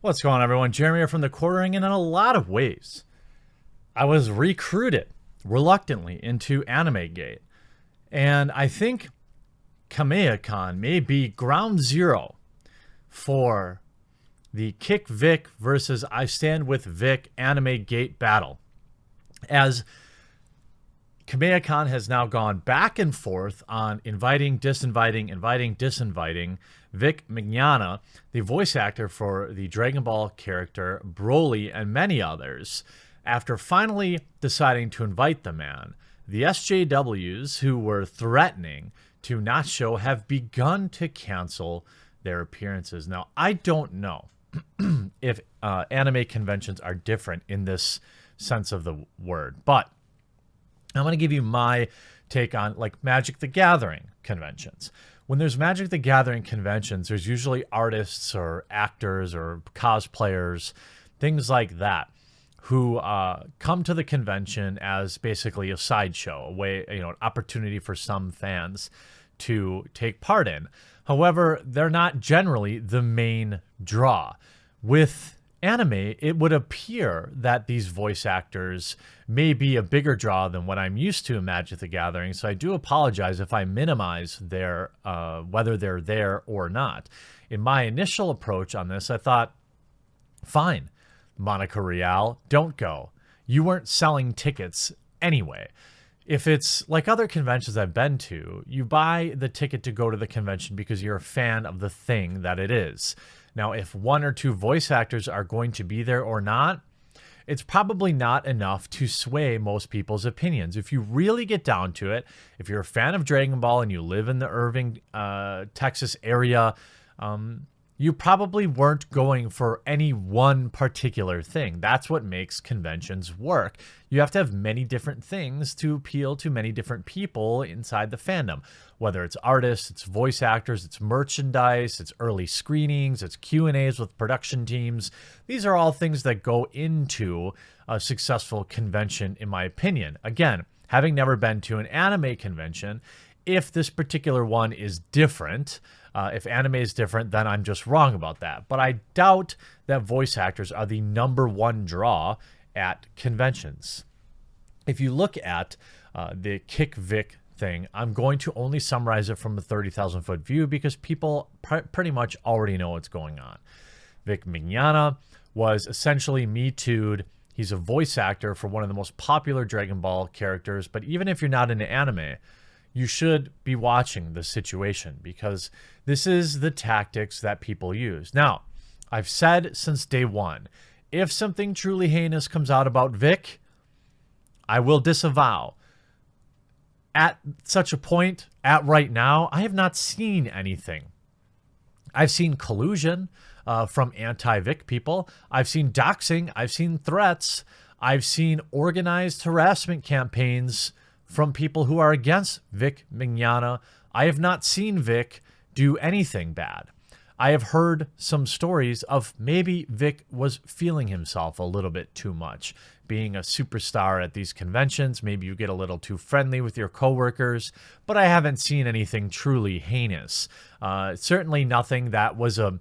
What's going on, everyone? Jeremy here from the Quartering, and in a lot of ways, I was recruited reluctantly into Anime Gate. And I think Kamea-con may be ground zero for the Kick Vic versus I Stand With Vic Anime Gate battle. As Kamea-con has now gone back and forth on inviting, disinviting Vic Mignogna, the voice actor for the Dragon Ball character Broly, and many others, after finally deciding to invite the man. The SJWs, who were threatening to not show, have begun to cancel their appearances. Now, I don't know if anime conventions are different in this sense of the word, but I'm going to give you my take on like Magic the Gathering conventions. When there's Magic the Gathering conventions, there's usually artists or actors or cosplayers, things like that, who come to the convention as basically a sideshow, a way, an opportunity for some fans to take part in. However, they're not generally the main draw. With anime, it would appear that these voice actors may be a bigger draw than what I'm used to in Magic the Gathering, so I do apologize if I minimize their whether they're there or not. In my initial approach on this, I thought, fine, Monica Rial, don't go. You weren't selling tickets anyway. If it's like other conventions I've been to, you buy the ticket to go to the convention because you're a fan of the thing that it is. Now, if one or two voice actors are going to be there or not, it's probably not enough to sway most people's opinions. If you really get down to it, if you're a fan of Dragon Ball and you live in the Irving, Texas area, you probably weren't going for any one particular thing. That's what makes conventions work. You have to have many different things to appeal to many different people inside the fandom. Whether it's artists, it's voice actors, it's merchandise, it's early screenings, it's Q&As with production teams. These are all things that go into a successful convention, in my opinion. Again, having never been to an anime convention, if this particular one is different, if anime is different, then I'm just wrong about that. But I doubt that voice actors are the number one draw at conventions. If you look at the Kick Vic thing, I'm going to only summarize it from a 30,000 foot view because people pretty much already know what's going on. Vic Mignogna was essentially Me Too'd. He's a voice actor for one of the most popular Dragon Ball characters, but even if you're not into anime, you should be watching the situation because this is the tactics that people use. Now, I've said since day one, if something truly heinous comes out about Vic, I will disavow. At such a point, at right now, I have not seen anything. I've seen collusion from anti-Vic people. I've seen doxing. I've seen threats. I've seen organized harassment campaigns from people who are against Vic Mignogna. I have not seen Vic do anything bad. I have heard some stories of maybe Vic was feeling himself a little bit too much. Being a superstar at these conventions, maybe you get a little too friendly with your coworkers, but I haven't seen anything truly heinous. Certainly nothing that was a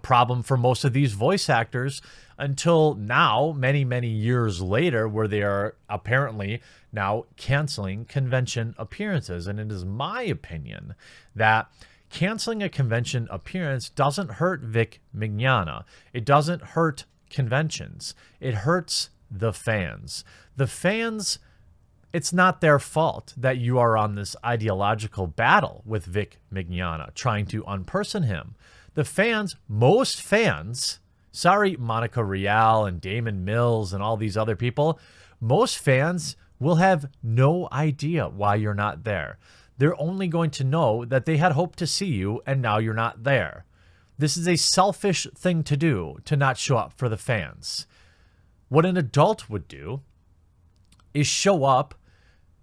problem for most of these voice actors until now, many, many years later, where they are apparently now canceling convention appearances. And it is my opinion that canceling a convention appearance doesn't hurt Vic Mignogna. It doesn't hurt conventions. It hurts the fans. The fans, it's not their fault that you are on this ideological battle with Vic Mignogna, trying to unperson him. The fans, most fans, sorry, Monica Rial and Damon Mills and all these other people, most fans will have no idea why you're not there. They're only going to know that they had hoped to see you and now you're not there. This is a selfish thing to do, to not show up for the fans. What an adult would do is show up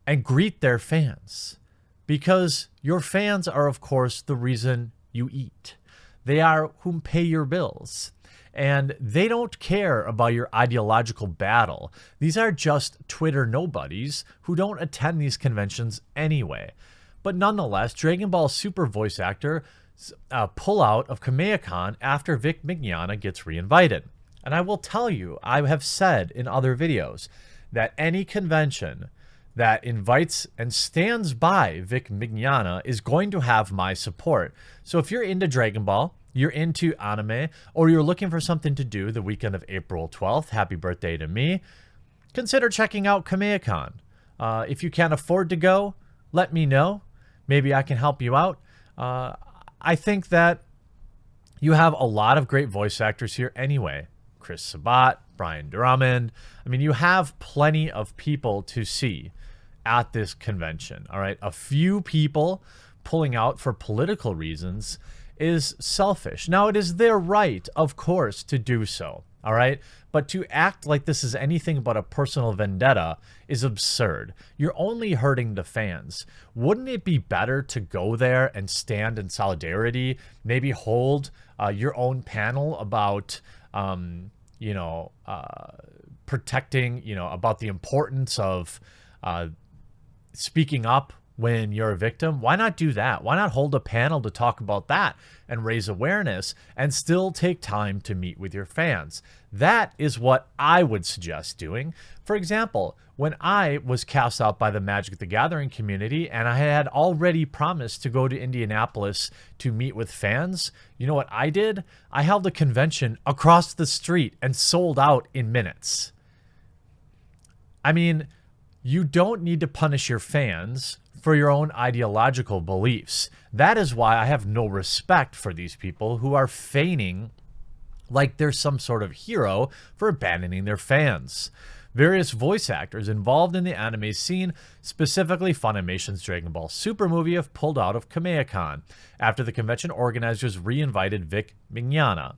and greet their fans, because your fans are, of course, the reason you eat. They are whom pay your bills. And they don't care about your ideological battle. These are just Twitter nobodies who don't attend these conventions anyway. But nonetheless, Dragon Ball Super voice actor pull out of Kamehacon after Vic Mignogna gets reinvited. And I will tell you, I have said in other videos that any convention that invites and stands by Vic Mignogna is going to have my support. So if you're into Dragon Ball, you're into anime, or you're looking for something to do the weekend of April 12th, happy birthday to me, consider checking out Kamehacon. If you can't afford to go, let me know. Maybe I can help you out. I think that you have a lot of great voice actors here anyway. Chris Sabat, Brian Drummond. I mean, you have plenty of people to see at this convention, all right? A few people pulling out for political reasons is selfish. Now, it is their right, of course, to do so, all right? But to act like this is anything but a personal vendetta is absurd. You're only hurting the fans. Wouldn't it be better to go there and stand in solidarity, maybe hold your own panel about, protecting, about the importance of speaking up when you're a victim? Why not do that? Why not hold a panel to talk about that and raise awareness and still take time to meet with your fans? That is what I would suggest doing. For example, when I was cast out by the Magic the Gathering community and I had already promised to go to Indianapolis to meet with fans, you know what I did? I held a convention across the street and sold out in minutes. I mean, you don't need to punish your fans for your own ideological beliefs. That is why I have no respect for these people who are feigning like they're some sort of hero for abandoning their fans. Various voice actors involved in the anime scene, specifically Funimation's Dragon Ball Super movie, have pulled out of Kamehacon after the convention organizers re-invited Vic Mignogna.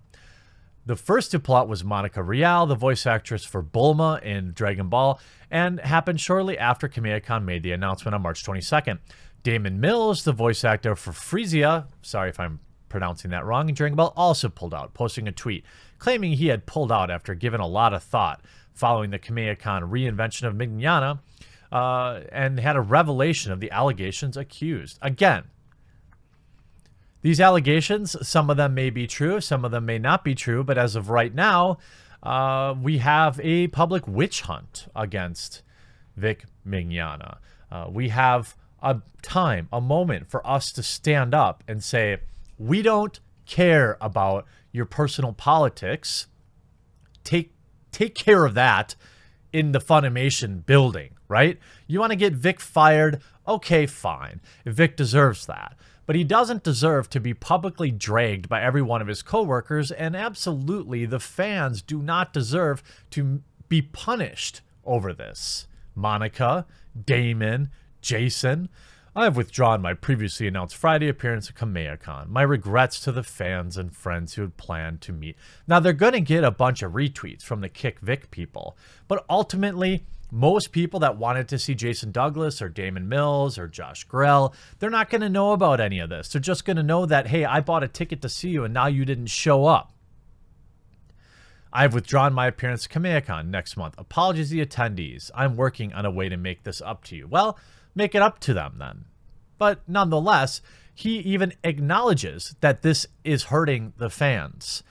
The first to pull out was Monica Rial, the voice actress for Bulma in Dragon Ball, and happened shortly after Kamehacon made the announcement on March 22nd. Damon Mills, the voice actor for Frisia, sorry if I'm pronouncing that wrong, in Dragon Ball, also pulled out, posting a tweet claiming he had pulled out after giving a lot of thought following the Kamehacon reinvention of Mignogna, and had a revelation of the allegations accused. Again, these allegations, some of them may be true, some of them may not be true, but as of right now, we have a public witch hunt against Vic Mignogna. We have a time, a moment for us to stand up and say, we don't care about your personal politics. Take care of that in the Funimation building, right? You want to get Vic fired? Okay, fine. Vic deserves that. But he doesn't deserve to be publicly dragged by every one of his coworkers, and absolutely the fans do not deserve to be punished over this. Monica, Damon, Jason, I have withdrawn my previously announced Friday appearance at Kamehacon. My regrets to the fans and friends who had planned to meet. Now, they're going to get a bunch of retweets from the Kick Vic people, but ultimately, most people that wanted to see Jason Douglas or Damon Mills or Josh Grell, they're not going to know about any of this. They're just going to know that, hey, I bought a ticket to see you and now you didn't show up. I've withdrawn my appearance at Kamehacon next month. Apologies to the attendees. I'm working on a way to make this up to you. Well, make it up to them then. But nonetheless, he even acknowledges that this is hurting the fans.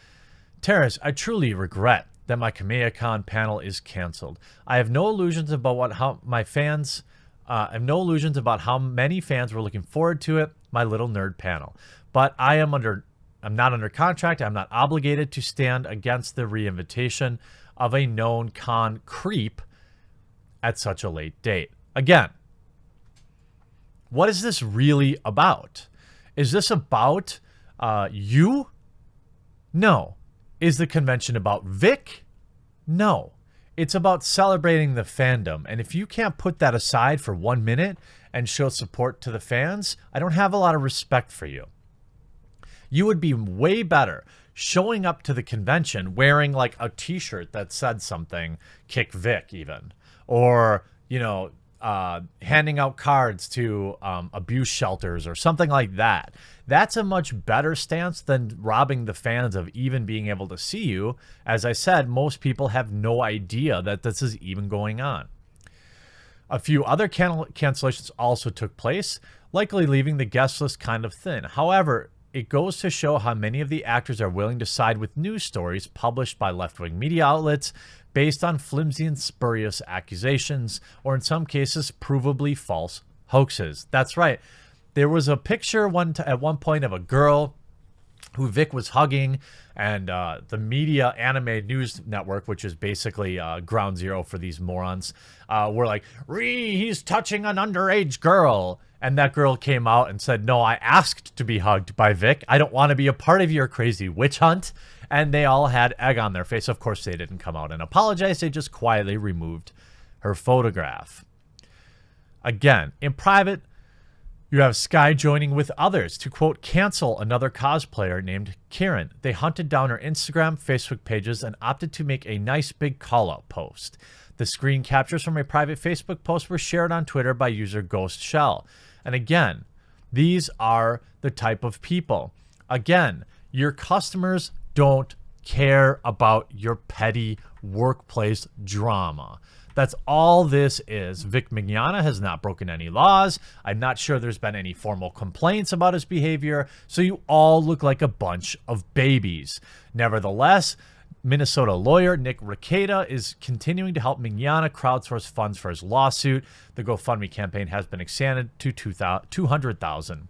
Terrace, I truly regret that my Kamehacon panel is canceled. I have no illusions about how many fans were looking forward to it, my little nerd panel. But I'm not under contract. I'm not obligated to stand against the reinvitation of a known con creep at such a late date. Again, what is this really about? Is this about you? No. Is the convention about Vic? No. It's about celebrating the fandom. And if you can't put that aside for 1 minute and show support to the fans, I don't have a lot of respect for you. You would be way better showing up to the convention wearing like a t-shirt that said something, Kick Vic even, or, handing out cards to abuse shelters or something like that. That's a much better stance than robbing the fans of even being able to see you. As I said, most people have no idea that this is even going on. A few other cancellations also took place, likely leaving the guest list kind of thin. However, it goes to show how many of the actors are willing to side with news stories published by left-wing media outlets based on flimsy and spurious accusations, or in some cases, provably false hoaxes. That's right. There was a picture at one point of a girl who Vic was hugging, and the media anime news network, which is basically ground zero for these morons, were like, he's touching an underage girl. And that girl came out and said, no, I asked to be hugged by Vic. I don't want to be a part of your crazy witch hunt. And they all had egg on their face. Of course, they didn't come out and apologize. They just quietly removed her photograph. Again, in private, you have Sky joining with others to, quote, cancel another cosplayer named Karen. They hunted down her Instagram, Facebook pages, and opted to make a nice big call-out post. The screen captures from a private Facebook post were shared on Twitter by user Ghost Shell. And again, these are the type of people. Again, your customers don't care about your petty workplace drama. That's all this is. Vic Mignogna has not broken any laws. I'm not sure there's been any formal complaints about his behavior. So you all look like a bunch of babies. Nevertheless, Minnesota lawyer Nick Rekieta is continuing to help Mignogna crowdsource funds for his lawsuit. The GoFundMe campaign has been expanded to $200,000.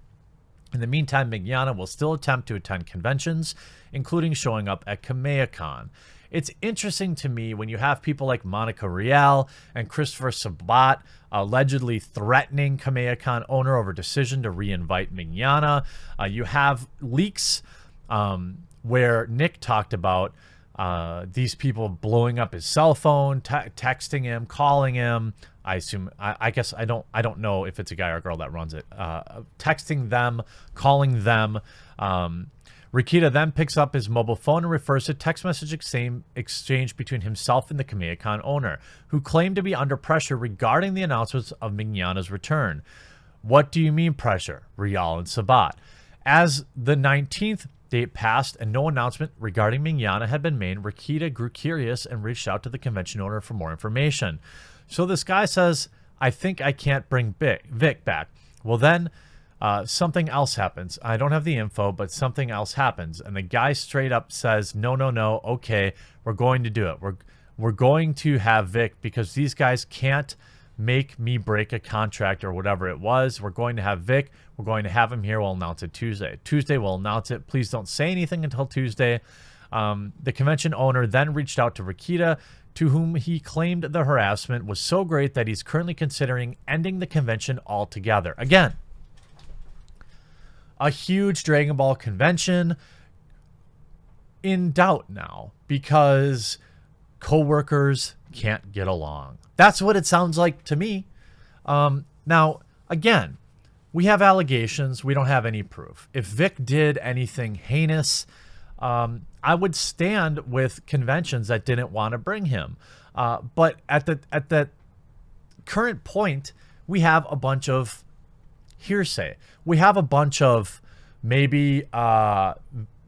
In the meantime, Mignogna will still attempt to attend conventions, including showing up at KamehaCon. It's interesting to me when you have people like Monica Rial and Christopher Sabat allegedly threatening KamehaCon owner over decision to re-invite Mignogna. You have leaks where Nick talked about these people blowing up his cell phone, texting him, calling him. I guess I don't know if it's a guy or a girl that runs it. Texting them, calling them. Rekieta then picks up his mobile phone and refers to text message exchange between himself and the KamehaCon owner, who claimed to be under pressure regarding the announcements of Mignogna's return. What do you mean pressure? Rial and Sabat. As the 19th date passed and no announcement regarding Mignogna had been made, Rekieta grew curious and reached out to the convention owner for more information. So this guy says, I think I can't bring Vic back. Well, then something else happens. I don't have the info, but something else happens. And the guy straight up says, no, okay, we're going to do it. We're going to have Vic because these guys can't make me break a contract or whatever it was. We're going to have Vic. We're going to have him here. We'll announce it Tuesday. Tuesday, we'll announce it. Please don't say anything until Tuesday. The convention owner then reached out to Rekieta, to whom he claimed the harassment was so great that he's currently considering ending the convention altogether. Again, a huge Dragon Ball convention in doubt now because co-workers can't get along. That's what it sounds like to me. Now, again, we have allegations. We don't have any proof. If Vic did anything heinous, I would stand with conventions that didn't want to bring him. But at the current point, we have a bunch of hearsay. We have a bunch of maybe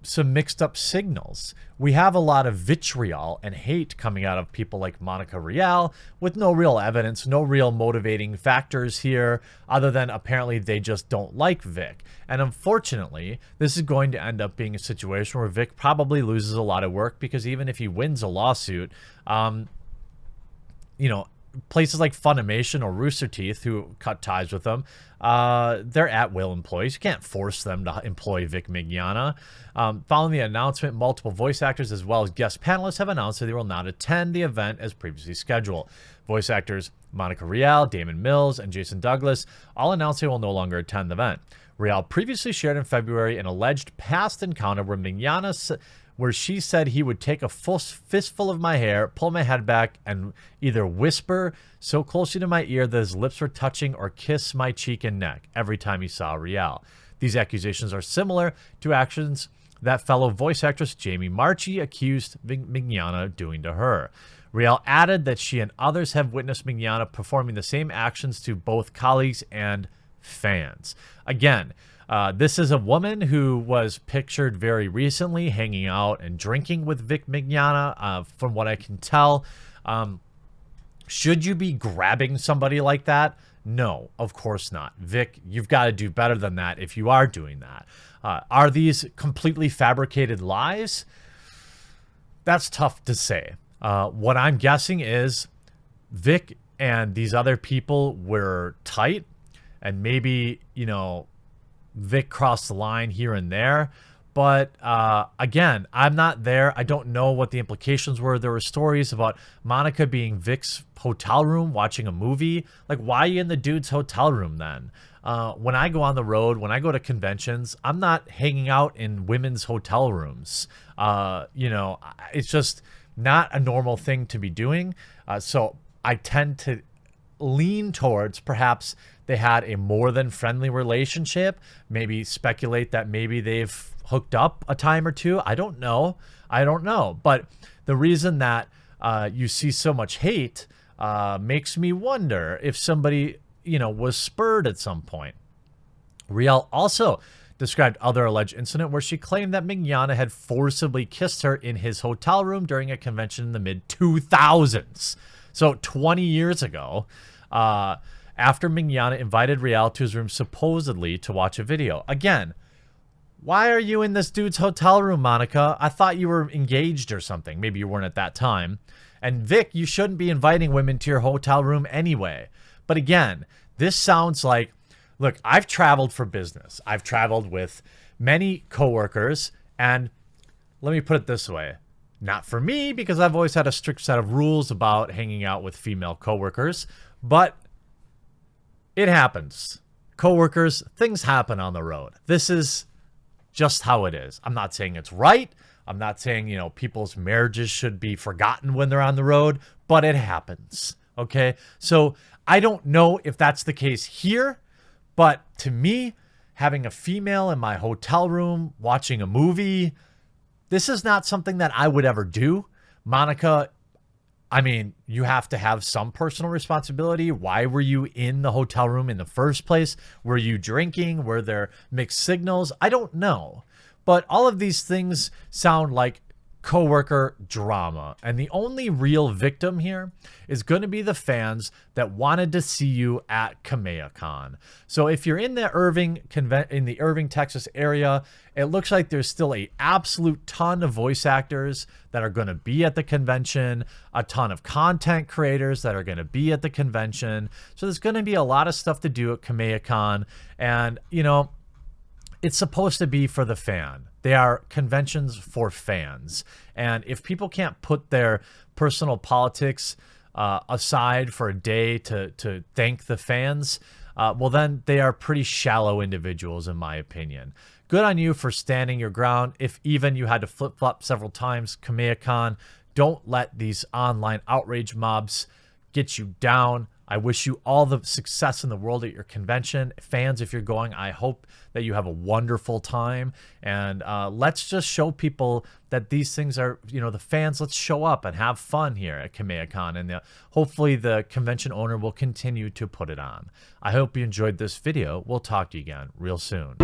some mixed up signals. We have a lot of vitriol and hate coming out of people like Monica Rial with no real evidence, no real motivating factors here other than apparently they just don't like Vic. And unfortunately, this is going to end up being a situation where Vic probably loses a lot of work because even if he wins a lawsuit, places like Funimation or Rooster Teeth, who cut ties with them, they're at-will employees. You can't force them to employ Vic Mignogna. Following the announcement, multiple voice actors as well as guest panelists have announced that they will not attend the event as previously scheduled. Voice actors Monica Rial, Damon Mills, and Jason Douglas all announced they will no longer attend the event. Rial previously shared in February an alleged past encounter where she said he would take a full fistful of my hair, pull my head back, and either whisper so closely to my ear that his lips were touching or kiss my cheek and neck every time he saw Rial. These accusations are similar to actions that fellow voice actress Jamie Marchi accused Mignogna doing to her. Rial added that she and others have witnessed Mignogna performing the same actions to both colleagues and fans. Again, this is a woman who was pictured very recently hanging out and drinking with Vic Mignogna, from what I can tell. Should you be grabbing somebody like that? No, of course not. Vic, you've got to do better than that if you are doing that. Are these completely fabricated lies? That's tough to say. What I'm guessing is Vic and these other people were tight, and maybe, you know, Vic crossed the line here and there. But again, I'm not there. I don't know what the implications were. There were stories about Monica being Vic's hotel room watching a movie. Like, why are you in the dude's hotel room then? When I go on the road, when I go to conventions, I'm not hanging out in women's hotel rooms. You know, it's just not a normal thing to be doing. So I tend to lean towards perhaps they had a more than friendly relationship. Maybe speculate that maybe they've hooked up a time or two. I don't know. But the reason that you see so much hate makes me wonder if somebody, you know, was spurred at some point. Riel also described other alleged incident where she claimed that Mignogna had forcibly kissed her in his hotel room during a convention in the mid-2000s. So 20 years ago, after Mignogna invited Riel to his room supposedly to watch a video. Again, why are you in this dude's hotel room, Monica? I thought you were engaged or something. Maybe you weren't at that time. And Vic, you shouldn't be inviting women to your hotel room anyway. But again, this sounds like, look, I've traveled for business. I've traveled with many coworkers, and let me put it this way. Not for me, because I've always had a strict set of rules about hanging out with female coworkers, but it happens. Coworkers, things happen on the road. This is just how it is. I'm not saying it's right. I'm not saying, you know, people's marriages should be forgotten when they're on the road, but it happens. Okay. So I don't know if that's the case here, but to me, having a female in my hotel room watching a movie, this is not something that I would ever do. Monica, I mean, you have to have some personal responsibility. Why were you in the hotel room in the first place? Were you drinking? Were there mixed signals? I don't know. But all of these things sound like coworker drama. And the only real victim here is going to be the fans that wanted to see you at KamehamehaCon. So if you're in the Irving, Texas area, it looks like there's still a absolute ton of voice actors that are going to be at the convention, a ton of content creators that are going to be at the convention. So there's going to be a lot of stuff to do at KamehamehaCon. And, you know, it's supposed to be for the fan. They are conventions for fans. And if people can't put their personal politics aside for a day to thank the fans, well, then they are pretty shallow individuals, in my opinion. Good on you for standing your ground. If even you had to flip-flop several times, KamehamehaCon, don't let these online outrage mobs get you down. I wish you all the success in the world at your convention. Fans, if you're going, I hope that you have a wonderful time. And let's just show people that these things are, you know, the fans, let's show up and have fun here at KamehamehaCon. And hopefully the convention owner will continue to put it on. I hope you enjoyed this video. We'll talk to you again real soon.